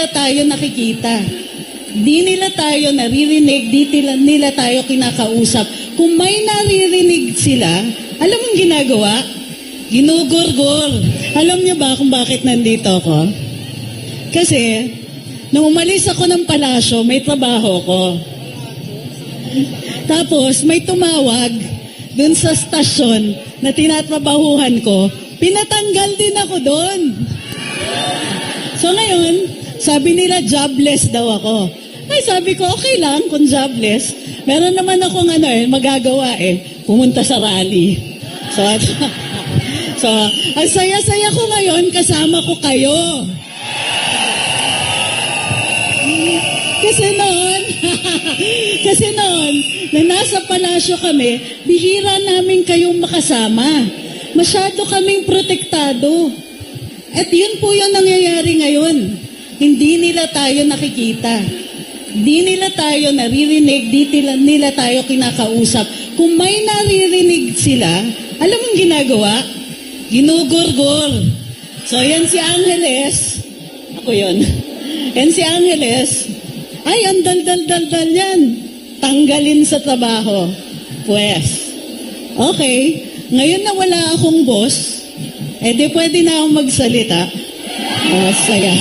nila tayo nakikita. Di nila tayo naririnig, nila tayo kinakausap. Kung may naririnig sila, alam mong ginagawa? Ginugurgur. Alam niyo ba kung bakit nandito ako? Kasi, nung umalis ako ng palasyo, may trabaho ko. Tapos, may tumawag dun sa stasyon na tinatrabahuhan ko, pinatanggal din ako doon. So ngayon, sabi nila jobless daw ako. Ay, sabi ko, okay lang kung jobless. Meron naman akong magagawa pumunta sa rally. So, ang saya-saya ko ngayon, kasama ko kayo. Kasi noon, na nasa palasyo kami, bihira namin kayong makasama. Masyado kaming protektado. At yun po yung nangyayari ngayon. Hindi nila tayo nakikita. Di nila tayo naririnig, nila tayo kinakausap. Kung may naririnig sila, alam mong ginagawa? Ginugurgur. So yan si Angeles. Ako yun. Yan si Angeles. Ay, ang dal-dal-dal-dal yan. Tanggalin sa trabaho. Pues, okay. Ngayon na wala akong boss, di pwede na akong magsalita. Saya.